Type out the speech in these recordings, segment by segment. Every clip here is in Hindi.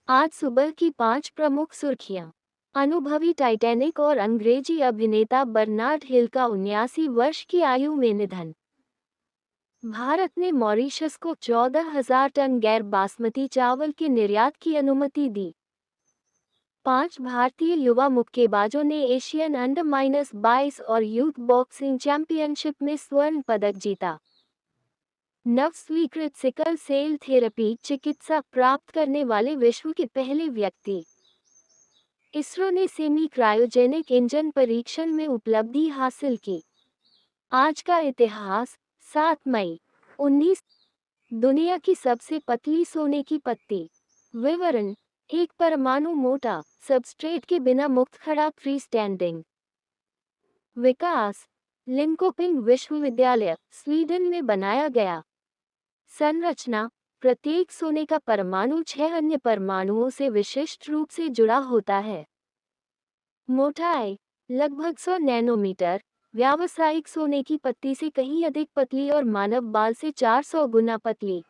आज सुबह की 5 प्रमुख सुर्खियां। अनुभवी टाइटैनिक और अंग्रेजी अभिनेता बर्नार्ड हिल का 79 वर्ष की आयु में निधन। भारत ने मॉरीशस को 14,000 टन गैर बासमती चावल के निर्यात की अनुमति दी। 5 भारतीय युवा मुक्केबाजों ने एशियन अंडर-22 और यूथ बॉक्सिंग चैंपियनशिप में स्वर्ण पदक जीता। नवस्वीकृत सिकल सेल थेरेपी चिकित्सा प्राप्त करने वाले विश्व के पहले व्यक्ति। इसरो ने सेमी क्रायोजेनिक इंजन परीक्षण में उपलब्धि हासिल की। आज का इतिहास। 7 मई 19। दुनिया की सबसे पतली सोने की पत्ती। विवरण। एक परमाणु मोटा सबस्ट्रेट के बिना मुक्त खड़ा फ्री स्टैंडिंग। विकास। लिंकोपिंग विश्वविद्यालय स्वीडन में बनाया गया। संरचना। प्रत्येक सोने का परमाणु 6 अन्य परमाणुओं से विशिष्ट रूप से जुड़ा होता है। मोटाई। लगभग 100 नैनोमीटर। व्यावसायिक सोने की पत्ती से कहीं अधिक पतली और मानव बाल से 400 गुना पतली।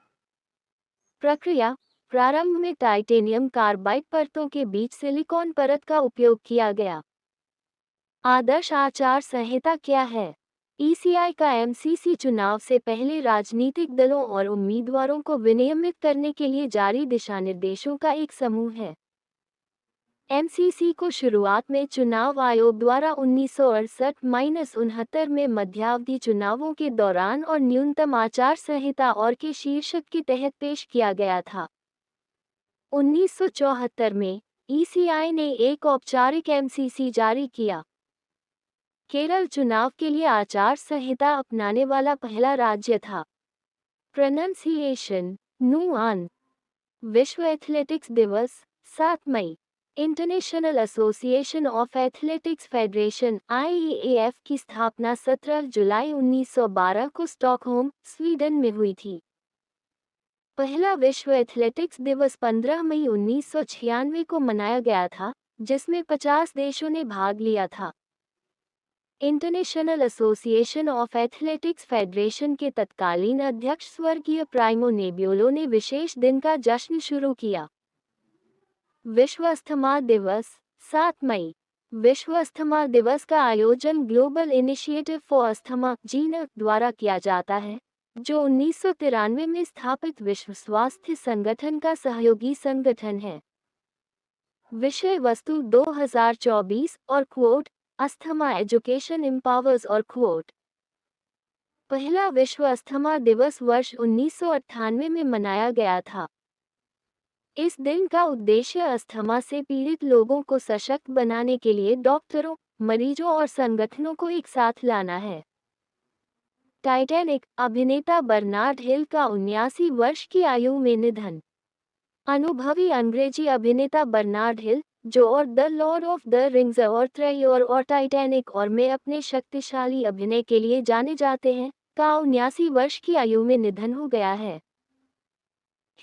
प्रक्रिया। प्रारंभ में टाइटेनियम कार्बाइड परतों के बीच सिलिकॉन परत का उपयोग किया गया। आदर्श आचार संहिता क्या है? ईसीआई का एमसीसी चुनाव से पहले राजनीतिक दलों और उम्मीदवारों को विनियमित करने के लिए जारी दिशानिर्देशों का एक समूह है। एमसीसी को शुरुआत में चुनाव आयोग द्वारा 1968-69 में मध्यावधि चुनावों के दौरान और न्यूनतम आचार संहिता और के शीर्षक के तहत पेश किया गया था। 1974 में ईसीआई ने एक औपचारिक एमसीसी जारी किया। केरल चुनाव के लिए आचार संहिता अपनाने वाला पहला राज्य था। प्रोनंसिएशन। नुआन। विश्व एथलेटिक्स दिवस 7 मई। International association of athletics federation (आईएएफ) की स्थापना 17 जुलाई 1912 को स्टॉकहोम, स्वीडन में हुई थी। पहला विश्व एथलेटिक्स दिवस 15 मई 1996 को मनाया गया था, जिसमें 50 देशों ने भाग लिया था। International association of athletics federation के तत्कालीन अध्यक्ष स्वर्गीय प्राइमो नेबियोलो ने विशेष दिन का जश्न शुरू किया। विश्व अस्थमा दिवस 7 मई। विश्व अस्थमा दिवस का आयोजन ग्लोबल इनिशिएटिव फॉर अस्थमा (जीनअ) द्वारा किया जाता है, जो 1993 में स्थापित विश्व स्वास्थ्य संगठन का सहयोगी संगठन है। विषय वस्तु 2024 और क्वोट। अस्थमा एजुकेशन एम्पावर्स और क्वोट। पहला विश्व अस्थमा दिवस वर्ष 1998 में मनाया गया था। इस दिन का उद्देश्य अस्थमा से पीड़ित लोगों को सशक्त बनाने के लिए डॉक्टरों, मरीजों और संगठनों को एक साथ लाना है। टाइटैनिक अभिनेता बर्नार्ड हिल का 79 वर्ष की आयु में निधन। अनुभवी अंग्रेजी अभिनेता बर्नार्ड हिल, जो और the Lord of the rings और ट्रेजर और टाइटैनिक और में अपने शक्तिशाली अभिनय के लिए जाने जाते हैं, का 79 वर्ष की आयु में निधन हो गया है।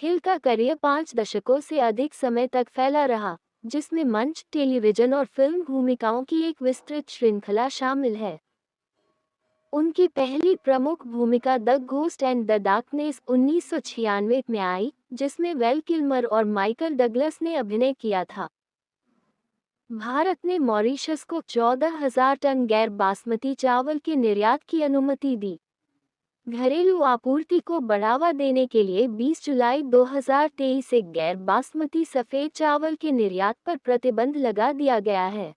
हिल का करियर 5 दशकों से अधिक समय तक फैला रहा, जिसमें मंच, टेलीविजन और फिल्म भूमिकाओं की एक विस्तृत श्रृंखला शामिल है। उनकी पहली प्रमुख भूमिका the ghost and the darkness 1996 में आई, जिसमें वेल किल्मर और माइकल डगलस ने अभिनय किया था। भारत ने मॉरीशस को 14,000 टन गैर बासमती चावल के निर्यात की अनुमति दी। घरेलू आपूर्ति को बढ़ावा देने के लिए 20 जुलाई 2023 से गैर बासमती सफेद चावल के निर्यात पर प्रतिबंध लगा दिया गया है।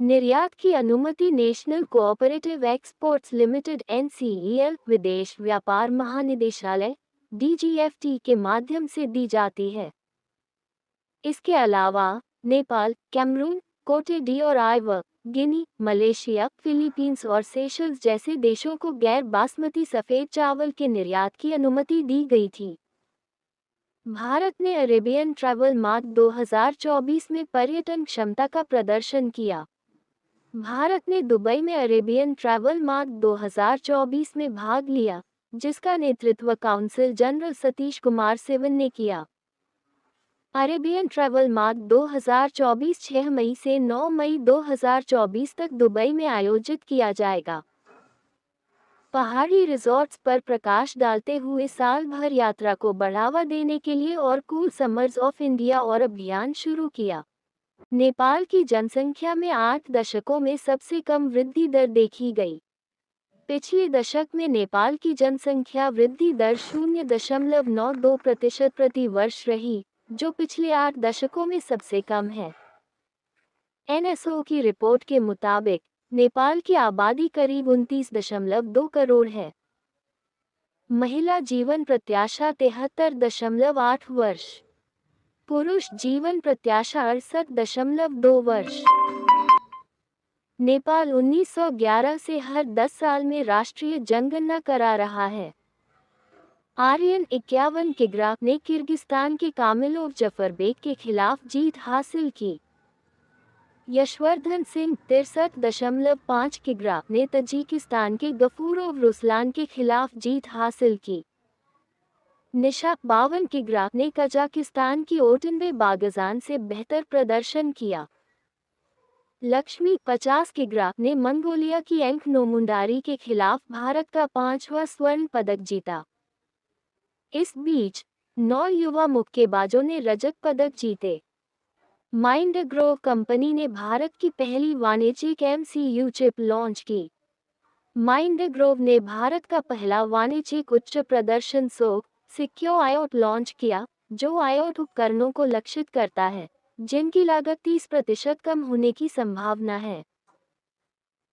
निर्यात की अनुमति national cooperative exports limited (NCEL) विदेश व्यापार महानिदेशालय (DGFT) के माध्यम से दी जाती है। इसके अलावा नेपाल, कैमरून, कोटे डी और आइवर, गिनी, मलेशिया, फिलीपींस और सेशल्स जैसे देशों को गैर बासमती सफेद चावल के निर्यात की अनुमति दी गई थी। भारत ने अरेबियन ट्रैवल मार्ट 2024 में पर्यटन क्षमता का प्रदर्शन किया। भारत ने दुबई में अरेबियन ट्रैवल मार्ट 2024 में भाग लिया, जिसका नेतृत्व काउंसिल जनरल सतीश कुमार सिवन ने किया। अरेबियन ट्रैवल मार्ट 2024 6 मई से 9 मई 2024 तक दुबई में आयोजित किया जाएगा। पहाड़ी रिजॉर्ट्स पर प्रकाश डालते हुए साल भर यात्रा को बढ़ावा देने के लिए और कूल समर्स ऑफ इंडिया और अभियान शुरू किया। नेपाल की जनसंख्या में 8 दशकों में सबसे कम वृद्धि दर देखी गई। पिछले दशक में नेपाल की जनसंख्या वृद्धि दर 0.92% प्रति वर्ष रही, जो पिछले 8 दशकों में सबसे कम है। एनएसओ की रिपोर्ट के मुताबिक नेपाल की आबादी करीब 29.2 करोड़ है। महिला जीवन प्रत्याशा 73.8 वर्ष, पुरुष जीवन प्रत्याशा 68.2 वर्ष। नेपाल 1911 से हर 10 साल में राष्ट्रीय जनगणना करा रहा है। आर्यन 51 किग्रा ने किर्गिस्तान के कामिलोव जफरबेक के खिलाफ जीत हासिल की। यशवर्धन सिंह 63.5 किग्रा ने तजिकिस्तान के गफूरोव रुसलान के खिलाफ जीत हासिल की। निशा 52 किग्रा ने कजाकिस्तान की ओटनबे बागजान से बेहतर प्रदर्शन किया। लक्ष्मी 50 किग्रा ने मंगोलिया की एंक नोमुंडारी के खिलाफ भारत का 5वां स्वर्ण पदक जीता। इस बीच 9 युवा मुक्केबाजों ने रजत पदक जीते। माइंडग्रोव कंपनी ने भारत की पहली वाणिज्यिक एमसीयू चिप लॉन्च की। माइंडग्रोव ने भारत का पहला वाणिज्यिक उच्च प्रदर्शन सोक सिक्योर आईओटी लॉन्च किया, जो आईओटी उपकरणों को लक्षित करता है जिनकी लागत 30% कम होने की संभावना है।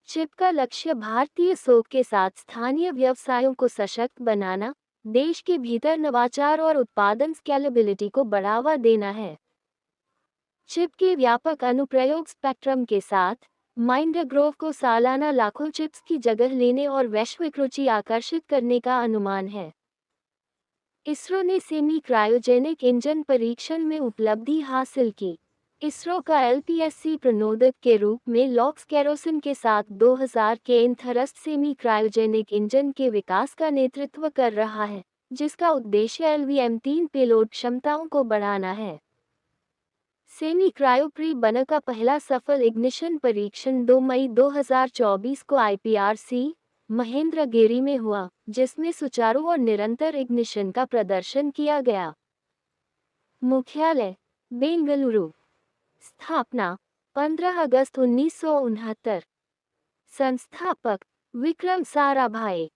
चिप का लक्ष्य भारतीय सोक के साथ स्थानीय व्यवसायों को सशक्त बनाना, देश के भीतर नवाचार और उत्पादन स्केलेबिलिटी को बढ़ावा देना है। चिप के व्यापक अनुप्रयोग स्पेक्ट्रम के साथ माइंडग्रोव को सालाना लाखों चिप्स की जगह लेने और वैश्विक रुचि आकर्षित करने का अनुमान है। इसरो ने सेमी क्रायोजेनिक इंजन परीक्षण में उपलब्धि हासिल की। इसरो का एलपीएससी प्रणोदक के रूप में लॉक्स केरोसिन के साथ 2000 के थ्रस्ट सेमी क्रायोजेनिक इंजन के विकास का नेतृत्व कर रहा है, जिसका उद्देश्य LVM-3 पेलोड क्षमताओं को बढ़ाना है। सेमी क्रायोप्री बना का पहला सफल इग्निशन परीक्षण 2 मई 2024 को IPRC महेंद्रगिरी में हुआ, जिसमें सुचारू और निरंतर इग्निशन का प्रदर्शन किया गया। मुख्यालय बेंगलुरु। स्थापना 15 अगस्त 1969। संस्थापक विक्रम साराभाई।